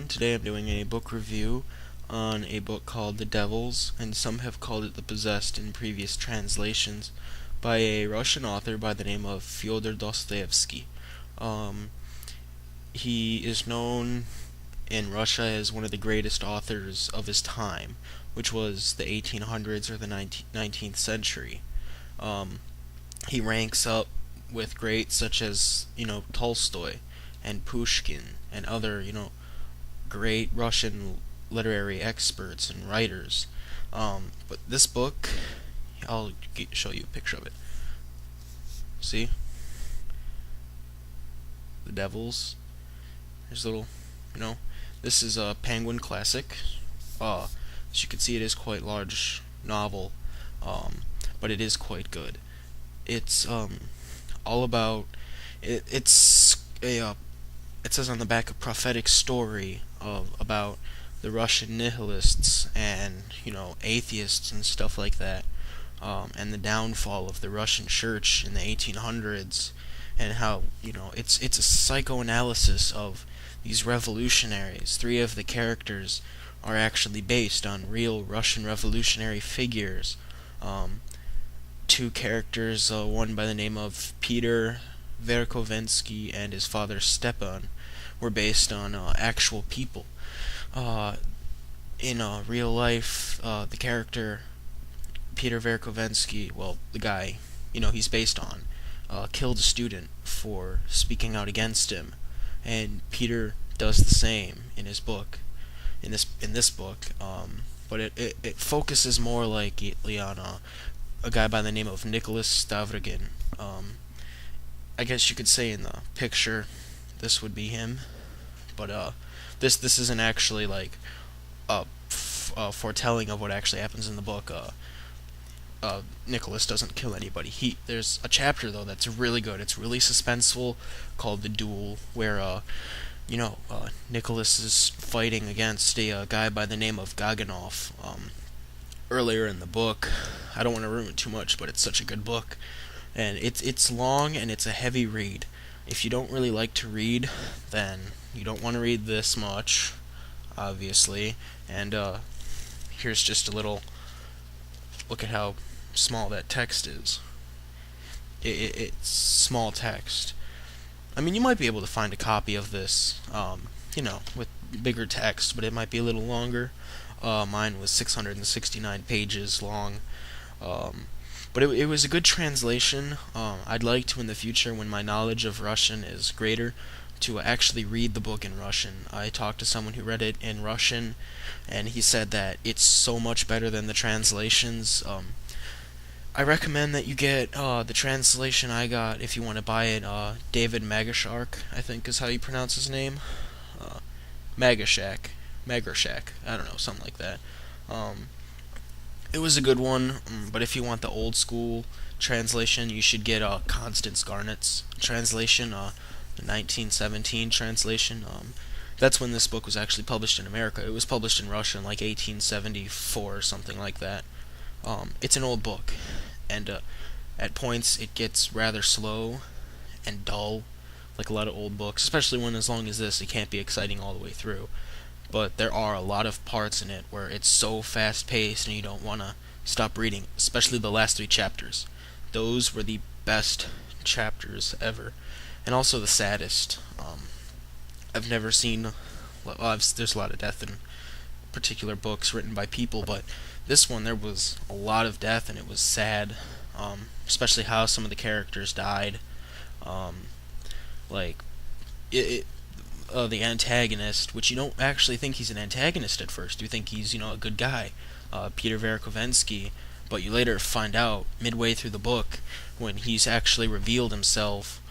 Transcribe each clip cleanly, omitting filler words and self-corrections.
Today I'm doing a book review on a book called The Devils, and some have called it The Possessed in previous translations, by a Russian author by the name of Fyodor Dostoevsky. Um, he is known in Russia as one of the greatest authors of his time, which was the 1800s or the 19th century. Um, he ranks up with greats such as, Tolstoy and Pushkin and other, great Russian literary experts and writers. But this book, I'll show you a picture of it. See? The Devils. There's a little, you know. This is a Penguin classic. As you can see, it is quite large novel, but it is quite good. It's all about. It says on the back a prophetic story about the Russian nihilists and atheists and stuff like that, and the downfall of the Russian church in the 1800s, and how it's a psychoanalysis of these revolutionaries. Three of the characters are actually based on real Russian revolutionary figures. Two characters, one by the name of Peter Verkovensky and his father Stepan, were based on actual people. In real life, the character Peter Verkovensky, well, the guy, he's based on, killed a student for speaking out against him, and Peter does the same in his book, in this book. But it focuses more likely on a guy by the name of Nicholas Stavrogin. I guess you could say in the picture this would be him, but this isn't actually like a foretelling of what actually happens in the book. Nicholas doesn't kill anybody. There's a chapter though that's really good. It's really suspenseful, called The Duel, where Nicholas is fighting against a guy by the name of Gaganov. Earlier in the book, I don't want to ruin too much, but it's such a good book, and it's long and it's a heavy read. If you don't really like to read, then you don't want to read this much, obviously. And here's just a little look at how small that text is. It's small text. I mean, you might be able to find a copy of this, with bigger text, but it might be a little longer. Mine was 669 pages long. But it was a good translation. I'd like to, in the future, when my knowledge of Russian is greater, to actually read the book in Russian. I talked to someone who read it in Russian, and he said that it's so much better than the translations. I recommend that you get the translation I got if you want to buy it. David Magashak, I think is how you pronounce his name. Magashak. I don't know, something like that. It was a good one, but if you want the old school translation, you should get Constance Garnett's translation, the 1917 translation. That's when this book was actually published in America. It was published in Russia in like 1874 or something like that. It's an old book, and at points it gets rather slow and dull, like a lot of old books, especially one as long as this. It can't be exciting all the way through. But there are a lot of parts in it where it's so fast-paced and you don't want to stop reading, especially the last 3 chapters. Those were the best chapters ever, and also the saddest. I've never seen... there's a lot of death in particular books written by people, but this one, there was a lot of death, and it was sad, especially how some of the characters died. Like, the antagonist, which you don't actually think he's an antagonist at first. You think he's, a good guy, Peter Verkovensky, but you later find out, midway through the book, when he's actually revealed himself,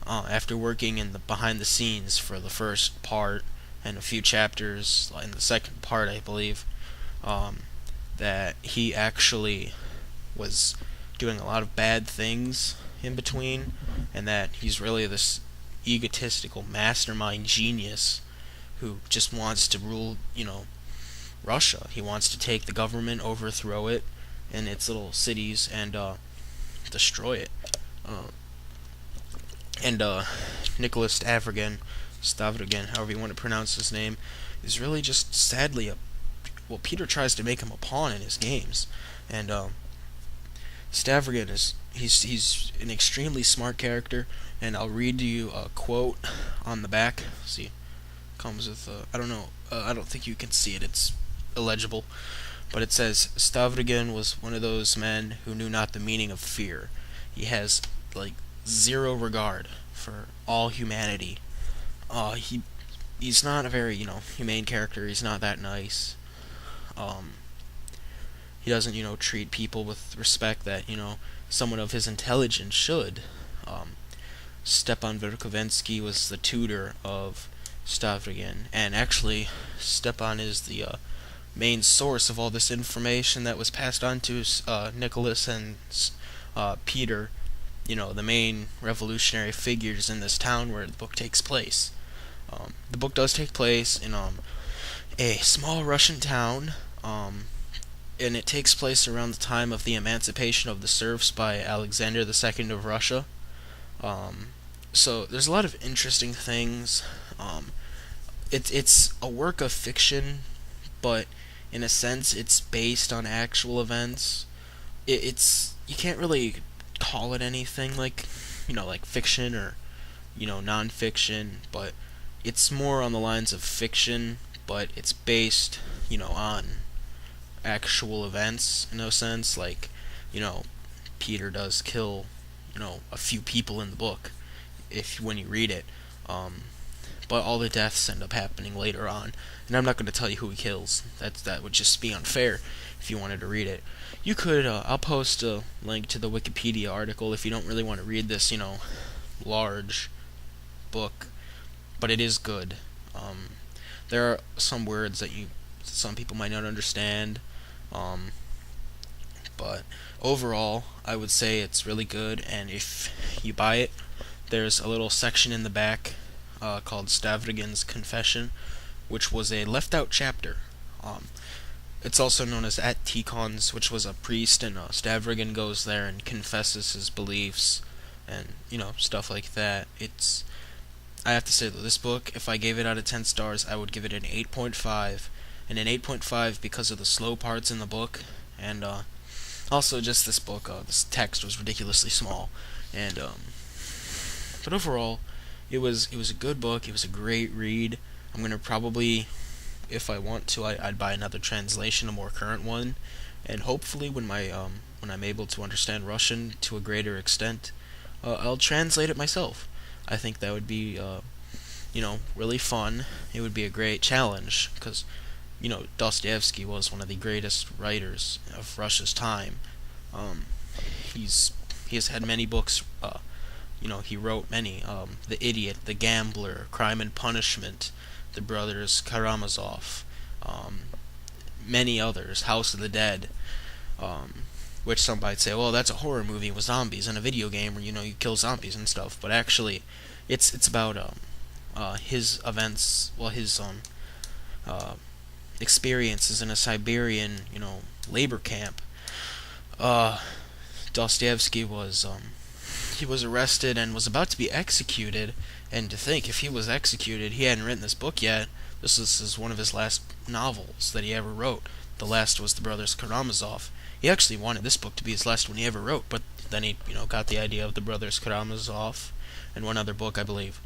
after working in the behind the scenes for the first part, and a few chapters in the second part, I believe, that he actually was doing a lot of bad things in between, and that he's really this egotistical mastermind genius who just wants to rule, Russia. He wants to take the government, overthrow it in its little cities, and destroy it. And Nicholas Stavrogin, Stavrogin, however you want to pronounce his name, is really just sadly Peter tries to make him a pawn in his games, and Stavrogin is he's an extremely smart character, and I'll read you a quote on the back. See, comes with I don't know, I don't think you can see it. It's illegible, but it says Stavrogin was one of those men who knew not the meaning of fear. He has like zero regard for all humanity. He's not a very humane character. He's not that nice. Um, he doesn't treat people with respect that someone of his intelligence should. Um, Stepan Verkovensky was the tutor of Stavrogin, and actually Stepan is the main source of all this information that was passed on to Nicholas and Peter, the main revolutionary figures in this town where the book takes place. The book does take place in a small Russian town, and it takes place around the time of the emancipation of the serfs by Alexander II of Russia. So there's a lot of interesting things. It's a work of fiction, but in a sense, it's based on actual events. It's you can't really call it anything like fiction or non-fiction, but it's more on the lines of fiction, but it's based on actual events in a sense. Like Peter does kill a few people in the book when you read it. But all the deaths end up happening later on, and I'm not going to tell you who he kills. That would just be unfair if you wanted to read it. You could, I'll post a link to the Wikipedia article if you don't really want to read this, large book, but it is good. There are some words that some people might not understand, but overall, I would say it's really good, and if you buy it, there's a little section in the back called Stavrogin's Confession, which was a left-out chapter. It's also known as At Tikhon's, which was a priest, and Stavrogin goes there and confesses his beliefs, and stuff like that. I have to say though, this book, if I gave it out of 10 stars, I would give it an 8.5, and an 8.5 because of the slow parts in the book, and also just this book, this text was ridiculously small, and but overall, it was a good book. It was a great read. I'm gonna probably, if I want to, I'd buy another translation, a more current one, and hopefully when I'm able to understand Russian to a greater extent, I'll translate it myself. I think that would be really fun. It would be a great challenge because Dostoevsky was one of the greatest writers of Russia's time. He has had many books. He wrote many. The Idiot, The Gambler, Crime and Punishment, The Brothers Karamazov, many others, House of the Dead, which some might say, well, that's a horror movie with zombies and a video game where you kill zombies and stuff. But actually, it's about his events, his experiences in a Siberian labor camp. Dostoevsky was he was arrested and was about to be executed, and to think, if he was executed, he hadn't written this book yet. This is one of his last novels that he ever wrote. The last was The Brothers Karamazov. He actually wanted this book to be his last one he ever wrote, but then he got the idea of The Brothers Karamazov and one other book, I believe.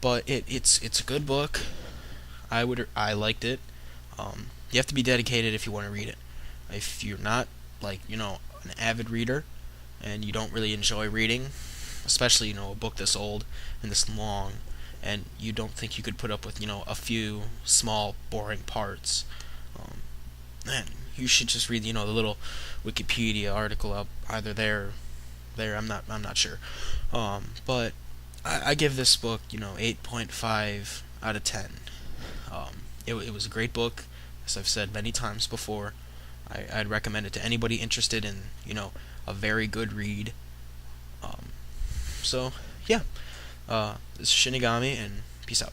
But it's a good book. I liked it. You have to be dedicated if you want to read it. If you're not an avid reader and you don't really enjoy reading, especially a book this old and this long, and you don't think you could put up with a few small boring parts, man, you should just read the little Wikipedia article up either there. I'm not sure, but I give this book 8.5 out of 10. It was a great book, as I've said many times before. I'd recommend it to anybody interested in a very good read. So yeah, this is Shinigami, and peace out.